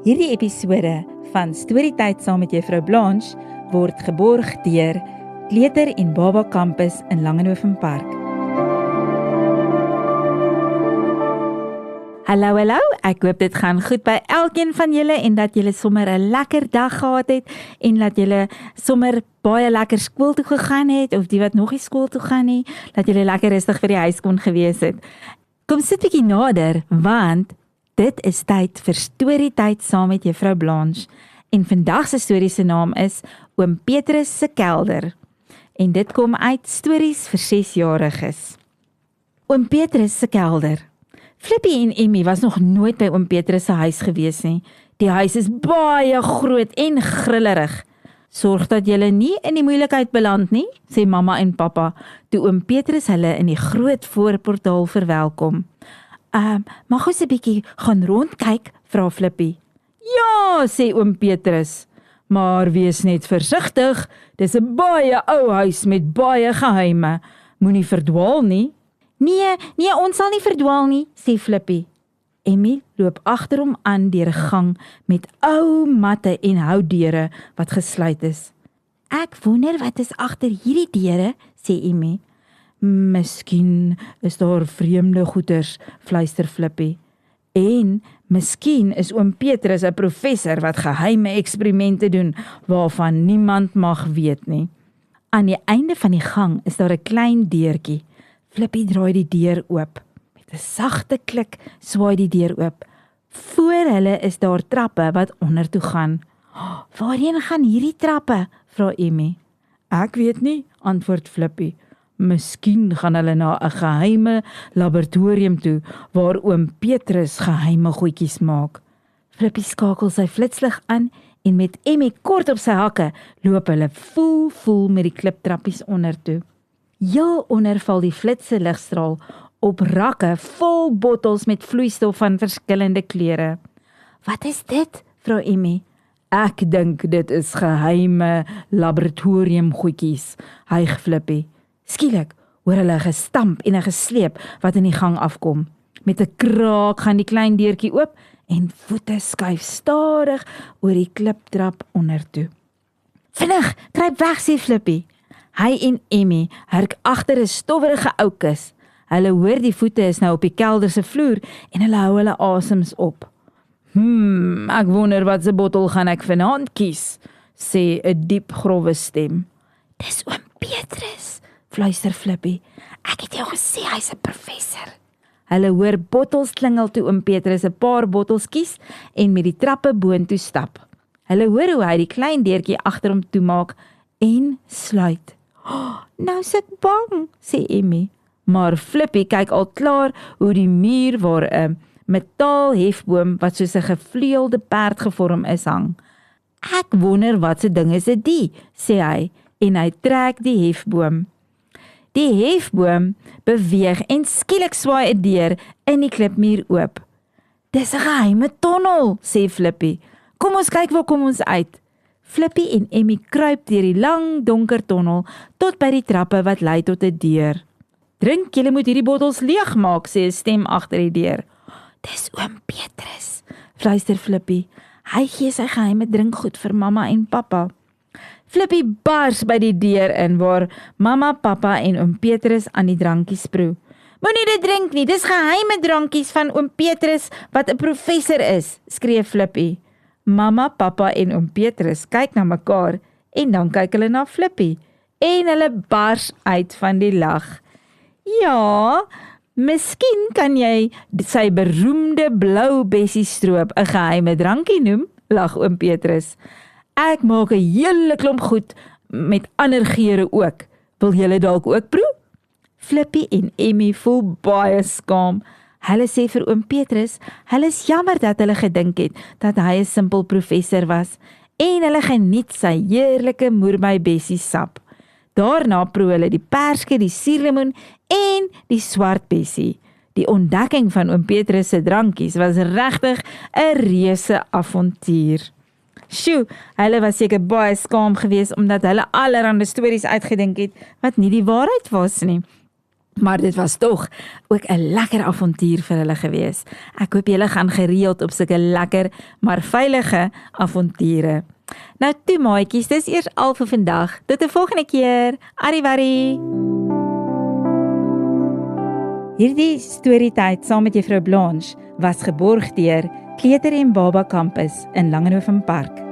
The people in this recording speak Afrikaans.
Hierdie episode van Storytyd saam met Juffrou Blanche word geborg deur Kleuter en Baba Campus in Langenhoven Park. Hallo, ek hoop dit gaan goed by elkeen van julle en dat julle sommer 'n lekker dag gehad het en dat julle sommer baie lekker skool toe gegaan het of die wat nog nie skool toe gaan nie, dat julle lekker rustig vir die huis kon gewees het. Kom sit bietjie nader, want dit is tyd vir Storytyd saam met Juffrou Blanche en vandag se storie se naam is Oom Petrus se kelder en dit kom uit Stories vir 6-jariges. Oom Petrus se kelder. Flippy en Emmy was nog nooit by Oom Petrus se huis gewees nie. Die huis is baie groot en grillerig. Sorg dat julle nie in die moeilikheid beland nie, sê mamma en pappa, toe Oom Petrus hulle in die groot voorportaal verwelkom. Mag ons 'n bietjie gaan rondkyk, vra Flippy. Ja, sê Oom Petrus, maar wees net versigtig, dis 'n baie ou huis met baie geheime. Moenie verdwaal nie. Nee, ons sal nie verdwaal nie, sê Flippy. Emmy loop agter hom aan deur 'n gang met ou matte en houtdeure wat gesluit is. Ek wonder wat is agter hierdie deure, sê Emmy. Miskien is daar vreemde goeters, fluister Flippy. En miskien is Oom Petrus 'n professor wat geheime eksperimente doen waarvan niemand mag weet nie. Aan die einde van die gang is daar 'n klein deurtjie. Flippy draai die deur oop. Met 'n sagte klik swaai die deur oop. Voor hulle is daar trappe wat onder toe gaan. Waarheen gaan hierdie trappe? Vra Emmy. Ek weet nie, antwoord Flippy. Miskien gaan hulle na 'n geheime laboratorium toe waar Oom Petrus geheime goedjies maak. Flippy skakel sy flitslig aan en met Emmy kort op sy hakke loop hulle vol met die kliptrappies onder toe. Heel onder val die flitse ligstraal op rakke vol bottels met vloeistof van verskillende kleure. Wat is dit? Vra Emmy. Ek dink dit is geheime laboratorium goedjies, hyg Flippy. Skielik hoor hulle 'n gestamp en 'n gesleep wat in die gang afkom. Met 'n kraak gaan die klein deurtjie oop en voete skuif stadig oor die kliptrap onder toe. Vinnig, kruip weg, sê Flippy. Hy en Emmy hurk agter 'n stowwerige ou kus. Hulle hoor die voete is nou op die kelder se vloer en hulle hou hulle asems op. Ek wonder wat se bottel gaan ek vanaand kies, sê 'n diep growwe stem. Dis Oom Petrus, fluister Flippy. Ek het jou gesê hy's 'n professor. Hulle hoor bottels klingel toe Oom Petrus 'n paar bottels kies en met die trappe boontoe stap. Hulle hoor hoe hy die klein deurtjie agter hom toemaak en sluit. Nou is ek bang, sê Emmy. Maar Flippy kyk al klaar hoe die muur waar 'n metaalhefboom wat soos 'n gevleuelde perd gevorm is hang. Ek wonder wat se ding is dit, sê hy en hy trek die hefboom. Die hefboom beweeg en skielik swaai 'n deur in die klipmuur oop. Dis 'n geheime tonnel, sê Flippy. Kom ons kyk waar kom ons uit. Flippy en Emmy kruip deur die lang donker tonnel tot by die trappe wat lei tot 'n deur. Drink, julle moet hierdie bottels leegmaak, sê 'n stem agter die deur. Dis Oom Petrus, fluister Flippy. Hy gee sy geheime drinkgoed vir mamma en pappa. Flippy bars by die deur in waar mamma, pappa en Oom Petrus aan die drankies proe. Moenie dit drink nie, dis geheime drankies van Oom Petrus wat 'n professor is, skree Flippy. Mamma, pappa en Oom Petrus kyk na mekaar en dan kyk hulle na Flippy en hulle bars uit van die lag. Ja, miskien kan jy sy beroemde blou bessiestroop 'n geheime drankie noem, lag Oom Petrus. Ek maak 'n hele klomp goed met ander geure ook. Wil julle dalk ook proe? Flippy en Emmy voel baie skaam. Hulle sê vir Oom Petrus, hulle is jammer dat hulle gedink het dat hy 'n simpel professor was en hulle geniet sy heerlike moerbei bessiesap. Daarna proe hulle die perske, die suurlemoen en die swart bessie. Die ontdekking van Oom Petrus se drankies was regtig 'n reuse avontuur. Sjoe, hulle was seker baie skaam geweest omdat hulle allerhande stories uitgedink het wat nie die waarheid was nie. Maar dit was tog ook 'n lekker avontuur vir hulle gewees. Ek hoop julle gaan gereeld op sulke lekker, maar veilige avonture. Nou toe maatjies, dis eers al vir vandag. Tot 'n volgende keer. Arrivederci. Hierdie storietyd saam met Juffrou Blanche was geborg deur Kleuter en Baba Kampus in Langehoven Park.